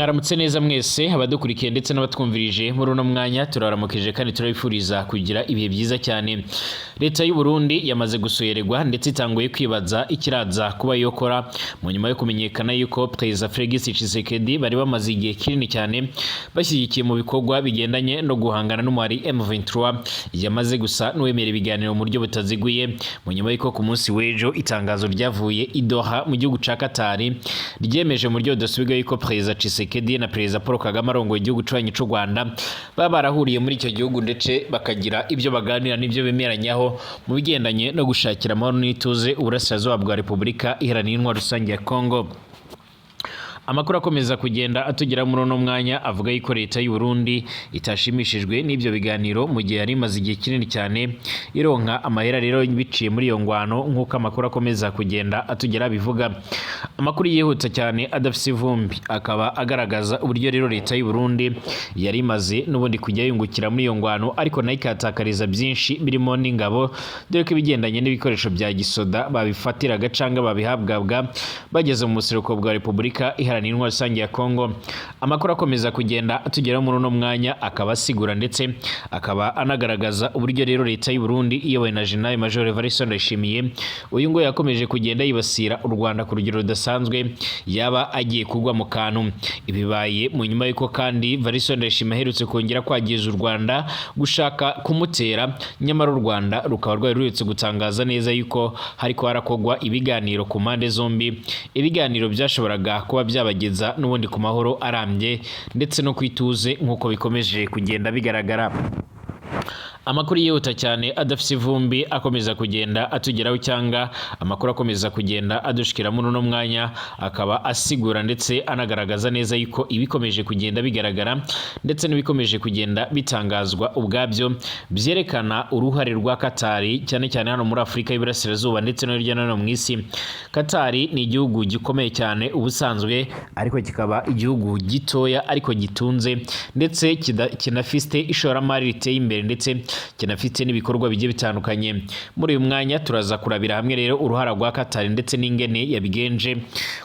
Mwaramutse neza mwese abadukurikiye ndetse n'abatwumvirije muri uno mwanya turaramukije kandi turabifuriza kugira ibihe byiza cyane. Leta y'u Burundi yamaze gusoyererwa ndetse itanguye kwibaza ikiraza kuba yokora mu nyuma yo kumenyekana yuko President Felix Tshisekedi bari bamaze igihe kinini cyane bashyigikiye mu bikorwa bigendanye no guhangana n'umwari M23 yamaze gusa n'uwemera ibiganiro mu buryo butaziguye mu nyuma yuko ku munsi w'ejo itangazo ryavuye i Doha mu gihugu ca Qatar ryemeje mu buryo budasubirwaho yuko President Tshisekedi na President Paul Kagame arongoye igihugu cy'u Rwanda baba barahuriye muri icyo gihugu ndetse bakagira ibyo baganira n'ibyo bemeranyaho mu bigendanye no gushakira amahoro n'ituze uburasirazuba bwa Repubulika Iharanira Intwaro Rusange ya Congo. Amakuru akomeza kugenda atugera muri uno mwanya avuga yuko leta y'u Burundi itashimishijwe n'ibyo biganiro mu gihe yari imaze igihe kinini cyane ironka amahera rero biciye muri iyo ngwano nk'uko amakuru akomeza kugenda atugera bivuga. Amakuru yihuta cyane adafise ivumbi akaba agaragaza uburyo rero leta y'u Burundi yari imaze n'ubundi kujya yungukira muri iyo ngwano ariko nayo ikatakariza byinshi birimo n'ingabo dore ko ibigendanye n'ibikoresho bya gisoda babifatiraga canga babihabwabwa bageze mu museruko bwa Repubulika Iharanira Intwaro Rusange ya Congo. Amakuru akomeza kugenda atugera muri uno mwanya akaba asigura ndetse akaba anagaragaza uburyo rero leta y'u Burundi iyobowe na General Major Evariste Ndayishimiye uyu ngo yakomeje kugenda yibasira u Rwanda ku rugero rudasanzwe yaba agiye kugwa mu kantu. Ibibaye mu nyuma yuko kandi Evariste Ndayishimiye aherutse kongera kwagiza u Rwanda gushaka kumutera nyamara u Rwanda rukaba rwari ruretse gutangaza neza yuko hariko harakogwa ibiganiro ku mpande zombi, ibiganiro byashoboraga kuba bageza n'ubundi ku mahoro arambye ndetse no kwituze nk'uko bikomeje kugenda bigaragara. Amakuru yihuta cyane adafise ivumbi akomeza kugenda atugeraho cyangwa amakuru akomeza kugenda adushikira muri uno mwanya akaba asigura ndetse anagaragaza neza yuko ibikomeje kugenda bigaragara ndetse n'ibikomeje kugenda bitangazwa ubwabyo byerekana uruhare rwa Qatar cyane cyane hano muri Afurika y'Iburasirazuba ndetse no hirya no hino mu isi. Qatar ni igihugu gikomeye cyane ubusanzwe ariko kikaba igihugu gitoya ariko gitunze ndetse kinafite ishoramari riteye imbere ndetse kinafite n'ibikorwa bigiye bitandukanye. Muri uyu mwanya turaza kurabira hamwe rero uruhara rwa Qatar ndetse n'ingene yabigenje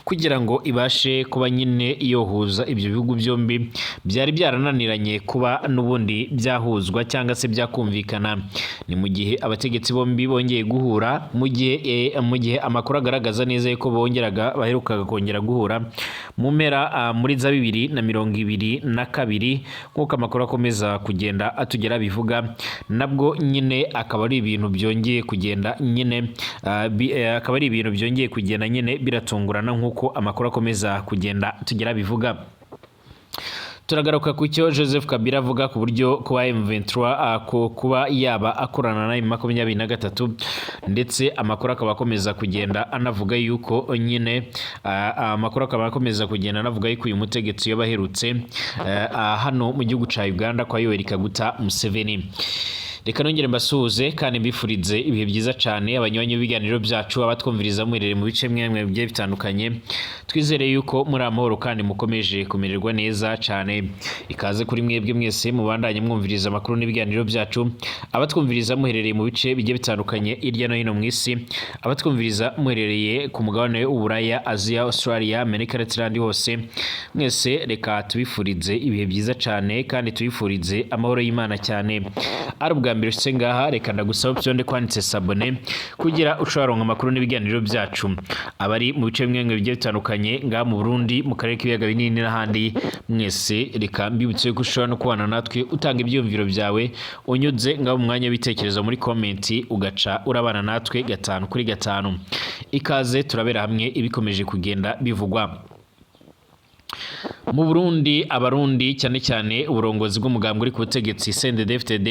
kugira ngo ibashe kuba nyine yohuza ibyo bihugu byombi byari byarananiranye kuba n'ubundi byahuzwa cyangwa se byakumvikana. Ni mu gihe abategetsi bombi bongeye guhura mu gihe amakuru agaragaza neza yuko baherukaga kongera guhura mu mpera muri za 2022 nk'uko amakuru akomeza kugenda atugera bivuga. Nabwo nyine akaba ari ibintu byongeye kugenda nyine biratungurana nk'uko amakuru akomeza kugenda tugera bivuga. Turagaruka ku cyo Joseph Kabila avuga ku buryo kuba M23 kuba yaba akorana na M23 ndetse amakuru akaba akomeza kugenda anavuga yuko nyine yuko uyu mutegetsi yabaherutse hano mu gihugu ca Uganda kwa Yoweri Kaguta Museveni. Reka nongere mbasuhuze kandi mbifurize ibihe byiza cyane abanywanyi b'ibiganiro byacu abatwumviriza muherere mu bice mwemwe bigiye bitandukanye. Twizere yuko muri amahoro kandi mukomeje kumererwa neza cyane. Ikaze kuri mwebwe mwese mubandanye mwumviriza amakuru n'ibiganiro byacu, abatwumviriza muherereye mu bice bigiye bitandukanye hirya no hino mu isi, abatwumviriza muherereye ku mugabane w'Uburaya, Aziya, Australia, Amerika ndetse n'ahandi hose. Mwese reka tubifurize ibihe byiza cyane kandi tubifurize amahoro y'Imana cyane. Mbere ngaha reka ndagusaba byonde kwanditse sabone kugira usharonka amakuru n'ibiganiro byacu. Abari mu bice bimwe bigiye bitandukanye ngaha mu Burundi mu karere k'ibiyaga binini n'ahandi, mwese reka mbibutse ko ushobora no kubana natwe utanga ibyumviro byawe unyuze ngaho mu mwanya w'ibitekerezo muri comment ugaca urabana natwe 5 kuri 5. Ikaze turabera hamwe ibikomeje kugenda bivugwa. Mu Burundi abarundi cyane cyane uburongozi bw'umugambwe uri ku butegetsi CNDD-FDD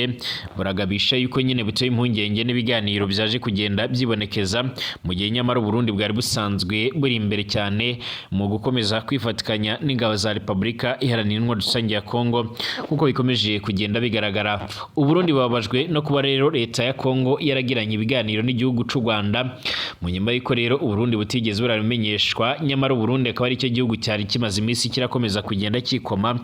buragabisha yuko nyine buteye impungenge n'ibiganiro byaje kugenda byibonekeza mu gihe nyamara Burundi bwari busanzwe buri imbere cyane mu gukomeza kwifatikanya n'ingabo za Repubulika Iharanira Intwaro Rusange ya Congo kuko bikomeje kugenda bigaragara. Uburundi babajwe no kuba rero leta ya Congo yaragiranye ibiganiro n'igihugu cy'u Rwanda mu nyuma y'uko rero Uburundi butigeze burabimenyeshwa nyamara Uburundi akaba ari cyo gihugu cyari kimaze iminsi kirakomeza gikomeza kugenda kikoma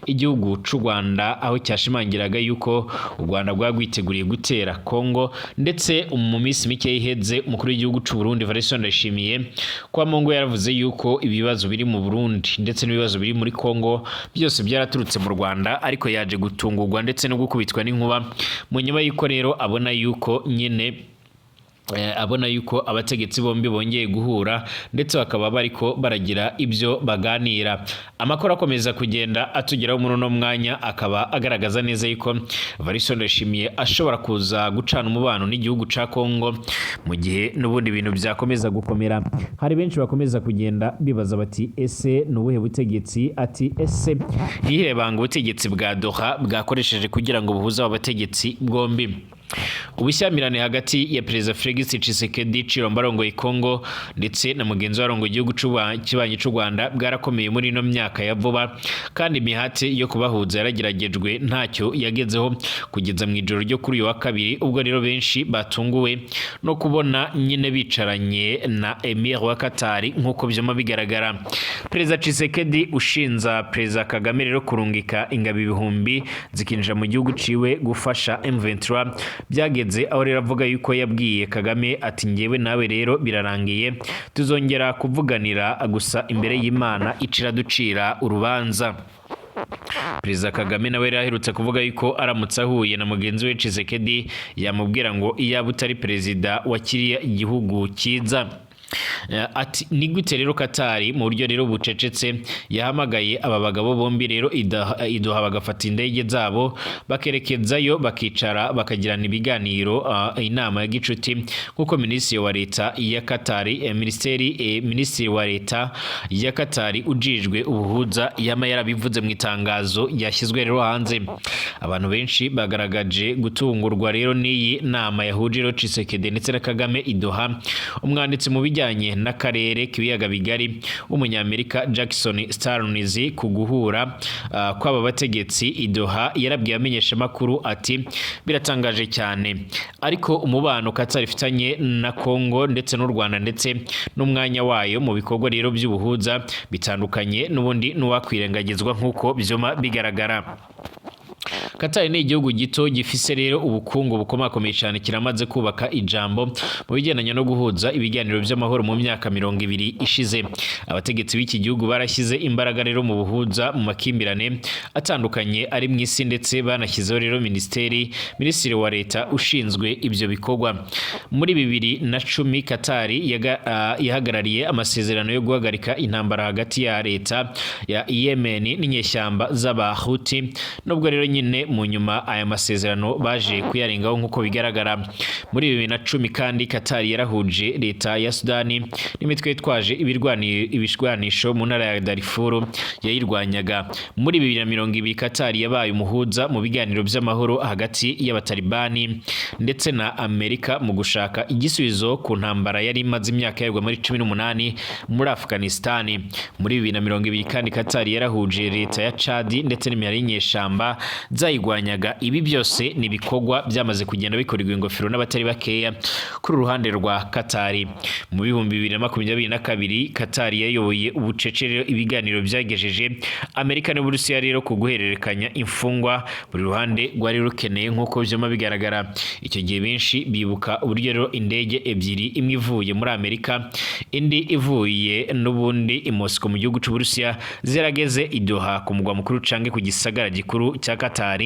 igihugu c'u Rwanda, aho cyashimangiraga yuko u Rwanda rwagwiteguriye gutera Kongo, ndetse mu minsi mike iheze umukuru w'igihugu c'u Burundi Evariste Ndayishimiye kwa Mongo yaravuze yuko ibibazo biri mu Burundi ndetse n'ibibazo biri muri Kongo byose byaraturutse mu Rwanda, ariko yaje gutungurwa ndetse no gukubitwa n'inkuba mu nyuma yuko rero abona yuko abategetsi bombi bongeye guhura ndetse bakaba bariko baragira ibyo baganira. Amakuru akomeza kugenda atugeraho muri uno mwanya, akaba agaragaza neza yuko Evariste Ndayishimiye ashobora kuza gucana umubano n'igihugu ca Kongo mu gihe n'ubundi bintu byakomeza gukomera. Hari benshi bakomeza kugenda bibaza bati ese nubuhe butegetsi, ati ese yirebanga ubutegetsi bwa Doha bwakoresheje kugira ngo buhuze abategetsi bwombi. Ubishyamirane hagati ya Perezida Felix Tshisekedi Tshilombo arongoye Kongo ndetse na mugenzi we arongoye igihugu kibanyi c'u Rwanda bwarakomeye muri ino myaka ya vuba, kandi imihati yo kubahuza yaragiragejwe ntacyo yagezeho kugeza mu ijoro ryo kuri uyu wa kabiri, ubwo rero benshi batunguwe no kubona nyine bicaranye na Emir wa Qatar nk'uko byoma bigaragara. Perezida Tshisekedi ushinza Perezida Kagame rero kurungika ingabo ibihumbi zikinjira mu gihugu ciwe gufasha M23 byageze aho rero avuga yuko yabwiye Kagame ati ngewe nawe rero birarangiye, tuzongera kuvuganira gusa imbere y'Imana icira ducira urubanza. Perezida Kagame nawe yaherutse kuvuga yuko aramutse ahuye na mugenzi we Tshisekedi yamubwira ngo iyaba utari perezida wa kiriya igihugu kiza. Ati ni gute rero Katari mu buryo rero bucecetse yahamagaye aba bagabo bombi rero idoha bagafata indege zabo bakerekezayo bakicara bakagirana ibiganiro inama ya gicuti nkuko minisitiri wa leta ya Katari minisitiri wa leta ya Katari ujijwe ubuhuza yama yarabivuze mu itangazo yashyizwe rero hanze. Abantu benshi bagaragaje gutungurwa rero n'iyi nama yahuje rero Tshisekedi ndetse na Kagame idoha. Umwanditsi mu bijyanye n'akarere k'ibiyaga bigari w'umunyamerika Jackson Starnes ku guhura kw'aba bategetsi idoha yarabwiye amenyesha makuru ati biratangaje cyane, ariko umubano Qatar ifitanye na Kongo ndetse n'u Rwanda ndetse n'umwanya wayo mu bikorwa rero by'ubuhuza bitandukanye n'ubundi n'uwakwirengagizwa nk'uko byoma bigaragara. Qatar ni igihugu gito gifise rero ubukungu bukomakomeye cyane, kiramaze kubaka ijambo mu bigendanye no guhuza ibiganiro by'amahoro mu myaka 20 ishize. Abategetsi b'iki gihugu barashyize imbaraga rero mu buhuza mu makimbirane atandukanye ari mu isi, ndetse banashyizeho rero minisitiri wa leta ushinzwe ibyo bikorwa. Muri 2010 Qatar yahagarariye amasezerano yo guhagarika intambara hagati ya leta ya Yemen n'inyeshyamba z'Abahuti, nubwo rero nyine mu nyuma aya masezerano baje kuyarengaho nk'uko bigaragara. Muri 2010 kandi Qatar yarahuje leta ya Sudani n'imitwe yitwaje ibishwanisho mu ntara ya Darfur yayirwanyaga. Muri 2020 Qatar yabaye umuhuza mu biganiro by'amahoro hagati y'abatalibani ndetse na Amerika mu gushaka igisubizo ku ntambara yari imaze imyaka yarwa muri 18 muri Afghanistan. Muri 2020 kandi Qatar yarahuje leta ya Chad ndetse n'imihari y'inyeshamba zayigwanyaga. Ibi byose ni bikorwa byamaze kugenda bikorerwa ingofero n'abatari bakeya kuri ruhande rwa Qatar. Mu 2022 Qatar yayoboye ubucecere ibiganiro byagejeje Amerika n'Uburusiya rero ku guhererekanya imfungwa buri ruhande rwari rukeneye nk'uko byoma bigaragara. Icyo gihe benshi bibuka uburyo rero indege ebyiri, imwe ivuye muri Amerika indi ivuye n'ubundi i Moscow mu gihugu cy'Uburusiya, zirageze idoha ku mugwa mukuru canke ku gisagara gikuru cya Qatar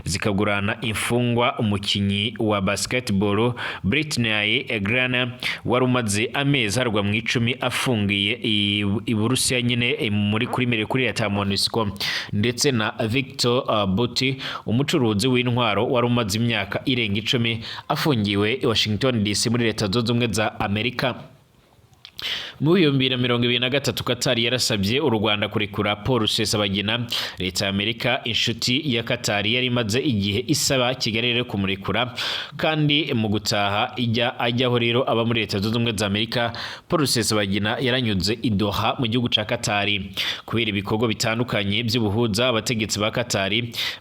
zikagurana imfungwa umukinyi wa basketball Brittney Griner wari umaze amezi harwa mu 10 afungiye i Burusiya nyine kuri leta MONUSCO, ndetse na Victor Bout umucuruzi w'intwaro wari umaze imyaka irenga 10 afungiwe i Washington DC muri leta zunze ubumwe za Amerika. Mu 2023 Qatar yarasabye u Rwanda kurekura Paul Rusesabagina. Leta ya Amerika inshuti ya Qatar yari imaze igihe isaba Kigali rero kumurekura, kandi mu gutaha ajyaho rero aba muri leta zunze ubumwe za Amerika. Paul Rusesabagina yaranyuze idoha mu gihugu ca Qatar kubera ibikorwa bitandukanye by'ubuhuza. Abategetsi ba Qatar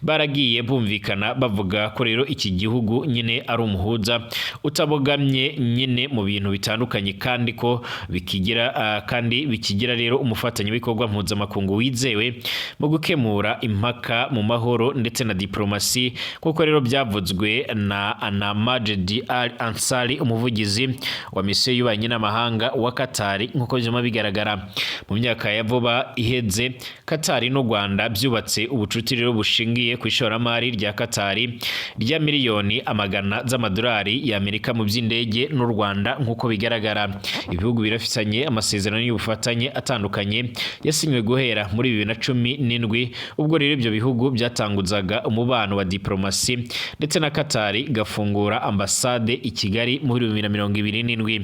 baragiye bumvikana bavuga ko rero iki gihugu nyine ari umuhuza utabogamye nyine mu bintu bitandukanye, kandi ko bikigira rero umufatanyabikorwa mpuzamakungu wizewe mu gukemura impaka mu mahoro ndetse na diplomasi kuko rero byavuzwe na Majed Al Ansari umuvugizi wa misiyo y'ububanyi n'amahanga wa Qatar nkuko byuma bigaragara. Mu myaka ya vuba iheze Qatar n'u Rwanda byubatse ubucuti rero bushingiye ku ishoramari rya Qatar rya miliyoni amagana z'amadolari y'Amerika mu by'indege n'u Rwanda nkuko bigaragara. Ibihugu birafitanye amasezerano y'ubufatanye atandukanye yasinywe guhera muri 2017 ubwo rero ibyo bihugu byatanguzaga umubano wa diplomasi ndetse na Qatar gafungura ambasade i Kigali muri 2027.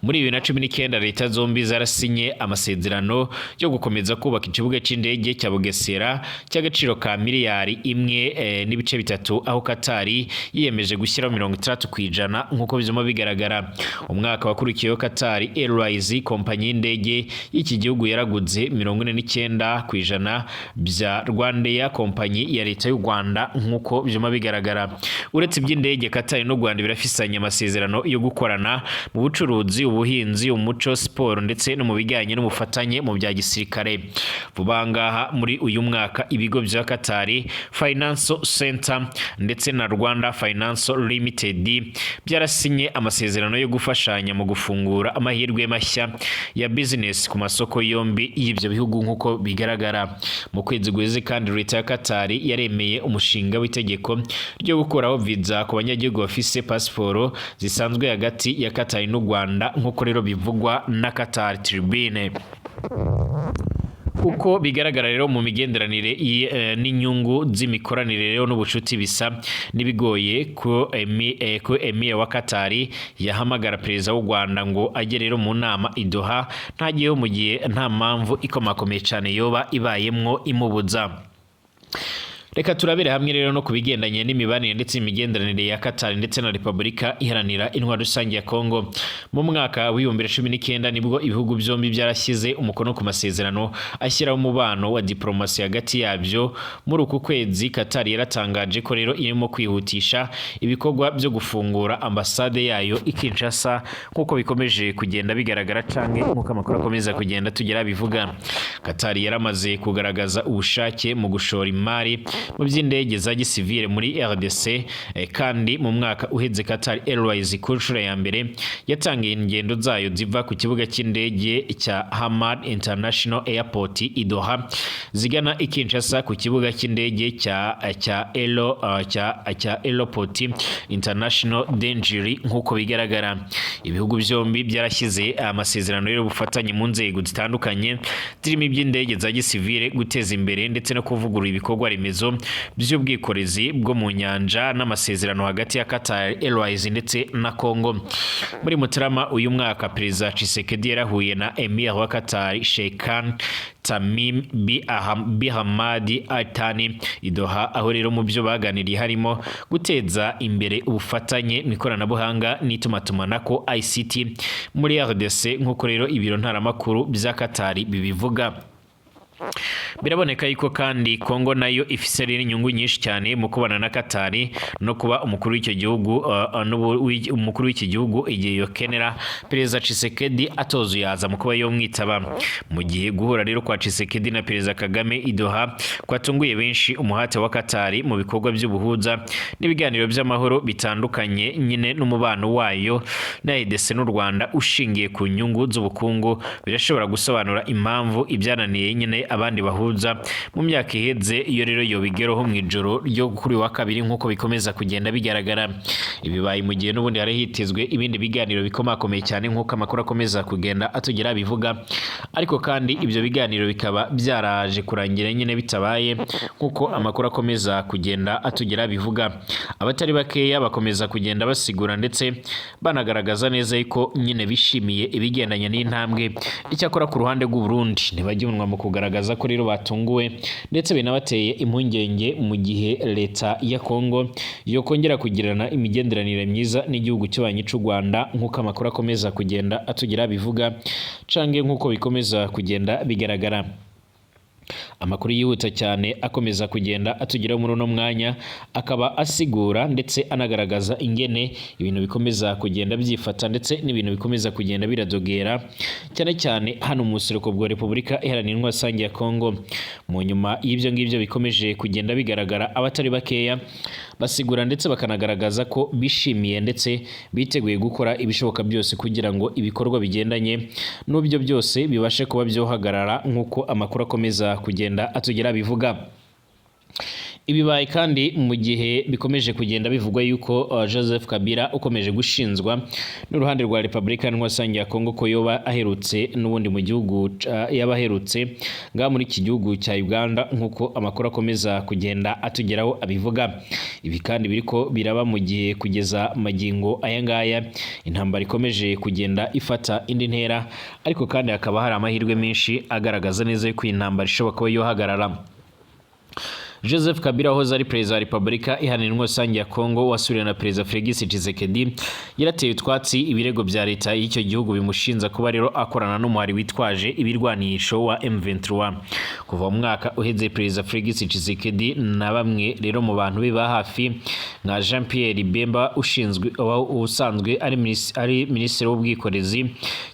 Muri 2019 leta zombi zarasinye amasezerano yo gukomeza kubaka ikibuga cy'indege cya Bugesera cy'agaciro ka miliyari 1.3 aho Qatar yiyemeje gushyira 30% nkuko bizuma bigaragara. Umwaka wakurikiyeho Qatar Airways kompanyi y'indege y'iki gihugu yaraguze 49% bya Rwandair kompanyi ya leta y'u Rwanda nkuko byuma bigaragara. Uretse iby'indege Qatar n'u Rwanda birafisanye amasezerano yo gukorana mu bucuruzi, ubuhinzi, umuco, siporo ndetse no mu bijyanye n'umufatanye mu bya gisirikare. Vuba ngaha muri uyu mwaka ibigo bya Qatar Financial Center ndetse na Rwanda Financial Limited byarasinye amasezerano yo gufashanya mu gufungura amahirwe mashya ya business ku masoko yombi y'ibyo bihugu nkuko bigaragara. Mu kwezi guheze kandi leta ya Qatar yaremeye umushinga w'itegeko ryo gukuraho visa ku banyagihugu bafise pasiporo zisanzwe hagati ya Qatar n'u Rwanda nkuko rero bivugwa na Qatar Tribune. Uko bigaragara rero mu migenderanire n'inyungu z'imikoranire rero n'ubucuti bisa nibigoye ko Emir wa Qatar yahamagara perezida w'u Rwanda ngo ajye rero mu nama i Doha ntagiyeho mu gihe nta mpamvu ikomakomeye cyane yoba ibayemwo imubuza. Reka turabere hamwe rero no kubigendanye n'imibanire ndetse imigenderanire ya Qatar ndetse na Repubulika Iharanira Intwaro Rusange ya Kongo. Mu mwaka wa 2019 nibwo ibihugu byombi byarashyize umukono ku masezerano ashyiraho umubano wa diplomasi hagati yabyo. Muri uku kwezi Qatar yaratangaje ko rero irimo kwihutisha ibikorwa byo gufungura ambasade yayo i Kinshasa nkuko bikomeje kugenda bigaragara canke nkuko amakuru akomeza kugenda tugera bivuga. Qatar yaramaze kugaragaza ubushake mu gushora imari mu by'indege za gisivile muri RDC kandi mu mwaka uheze Qatar Airways ku nshuro ya mbere yatangiye ingendo zayo ziva ku kibuga cy'indege cya Hamad International Airport i Doha zigana i Kinshasa ku kibuga cy'indege cya Airport International Dengiri nkuko bigaragara. Ibihugu byombi byarashyize amasezerano yo bufatanye mu nzego zitandukanye zirimo iby'indege za gisivile, guteza imbere ndetse no kuvugurura ibikorwa remezo by'ubwikorezi bwo mu nyanja n'amasezerano hagati ya Qatar Airways ndetse na Kongo. Muri Mutarama uyu mwaka Perezida Tshisekedi yarahuye na Emir wa Qatar Sheikh Tamim bin Hamad Al Thani i Doha aho rero mu byo baganiriye harimo guteza imbere ubufatanye mu ikoranabuhanga n'itumatumanako ICT muri RDC nkuko rero ibiro ntaramakuru bya Qatar bibivuga. Biraboneka yuko kandi Kongo nayo ifise rero inyungu nyinshi cyane mu kubana na Qatar no kuba umukuru w'icyo gihugu umukuru w'iki gihugu igihe yokenera Perezida Tshisekedi atozuyaza mu kuba yo mwitaba. Mu gihe guhura rero kwa Tshisekedi na Perezida Kagame i Doha kwatunguye benshi umuhate wa Qatar mu bikorwa by'ubuhuza n'ibiganiro by'amahoro bitandukanye nyine n'umubano wayo na EDC n'u Rwanda ushingiye ku nyungu z'ubukungu birashobora gusobanura impamvu ibyananiye nyine abandi bahuza mu myaka iheze iyo rero yo bigeroho mu ijoro ryo kuri wa kabiri nkuko bikomeza kugenda bigaragara. Ibibaye mu gihe n'ubundi hari hitezwe ibindi biganiro bikomakomeye cyane nkuko amakuru akomeza kugenda atugera bivuga, ariko kandi ibyo biganiro bikaba byaraje kurangira nyine bitabaye nkuko amakuru akomeza kugenda atugera bivuga. Abatari bakeya bakomeza kugenda basigura ndetse banagaragaza neza yuko nyine bishimiye ibigendanye n'intambwe. Icyakora ku ruhande rw'u Burundi ntibajyunwa mu kugaragaza ko rero batunguwe ndetse binabateye impungenge mu gihe leta ya Kongo yokongera kugirana imigenderanire myiza n'igihugu cy'ubanyi cy'u Rwanda nkuko amakuru akomeza kugenda atugera bivuga cange nkuko bikomeza kugenda bigaragara. Amakuru yihuta cyane akomeza kugenda atugeraho muri uno mwanya, akaba asigura ndetse anagaragaza ingene ibintu bikomeza kugenda byifata ndetse n'ibintu bikomeza kugenda biradogera cyane cyane hano mu buseruko bwa Repubulika Iharanira Intwaro Rusange ya Kongo. Mu nyuma y'ibyo ngibyo bikomeje kugenda bigaragara, abatari bakeya basigura ndetse bakanagaragaza ko bishimiye ndetse biteguye gukora ibishoboka byose kugira ngo ibikorwa bigendanye n'ubyo byose bibashe kuba byohagarara nk'uko amakuru akomeza kugenda atugera bivuga. Ibibaye kandi mu gihe bikomeje kugenda bivugwa yuko Joseph Kabila ukomeje gushinzwa n'uruhande rwa Repubulika Iharanira Rusange ya Kongo ko yoba aherutse n'ubundi mu gihugu yabaherutse ngaha muri iki gihugu cya Uganda, nk'uko amakuru akomeza kugenda atugeraho abivuga. Ibi kandi biriko biraba mu gihe kugeza magingo aya ngaya intambara ikomeje kugenda ifata indi ntera, ariko kandi hakaba hari amahirwe menshi agaragaza neza ko intambara ishoboka ko yohagarara. Joseph Kabila wahoze ari perezida wa Repubulika Iharanira Intwaro Rusange ya Kongo wasuriwe na perezida Félix Tshisekedi yarateye utwatsi ibirego bya leta y'icyo gihugu bimushinza kuba rero akorana n'umuhari witwaje ibirwanisho wa M23. Kuva mu mwaka uheze perezida Félix Tshisekedi na bamwe rero mu bantu be ba hafi nka Jean Pierre Bemba usanzwe ari minisitiri w'ubwikorezi,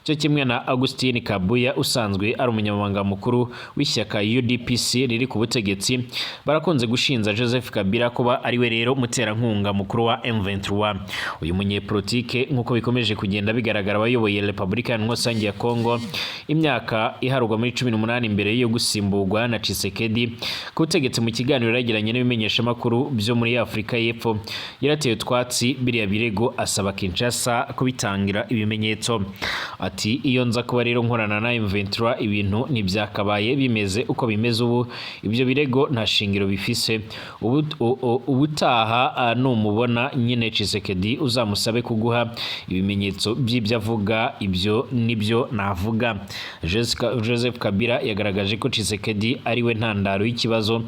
cyo kimwe na Augustin Kabuya usanzwe ari umunyamabanga mukuru w'ishyaka UDPS riri ku butegetsi, barakunze gushinza Joseph Kabila kuba ari we rero muterankunga mukuru wa M23. Uyu munyepolitike nk'uko bikomeje kugenda bigaragara wayoboye Repubulika Iharanira Intwaro Rusange ya Kongo imyaka iharurwa muri 18 mbere yo gusimburwa na Tshisekedi ku butegetsi. Mu kiganiro yagiranye n'ibimenyeshamakuru byo muri Afurika y'Epfo yarateye utwatsi biriya birego, asaba Kinshasa kubitangira ibimenyetso. Ati iyo nza kuba rero nkorana na M23 ibintu ntibyakabaye bimeze uko bimeze ubu, ibyo birego nta shingiro bifise. Ubutaha numubona nyine Tshisekedi uzamusabe kuguha ibimenyetso by'ibyo avuga, ibyo nibyo navuga. Joseph Kabila yagaragaje ko Tshisekedi ari we ntandaro y'ibibazo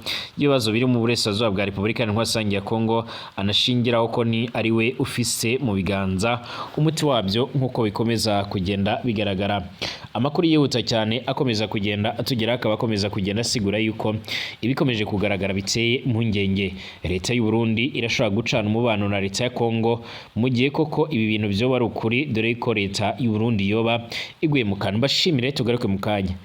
biri mu burasirazuba bwa Repubulika Iharanira Intwaro Rusange ya Kongo, anashingiraho ko ni ari we ufise mu biganza umuti wabyo nk'uko bikomeza kugenda bigaragara. Amakuru yihuta cyane akomeza kugenda atugera, akaba akomeza kugenda asigura yuko ibikomeje kugaragara biteye impungenge. Leta y'u Burundi irashobora gucana umubano na leta ya Kongo mu gihe koko ibi bintu byo bari ukuri, dore ko leta y'u Burundi yoba iguye mu kantu. Bashimire, tugaruke mu kanya.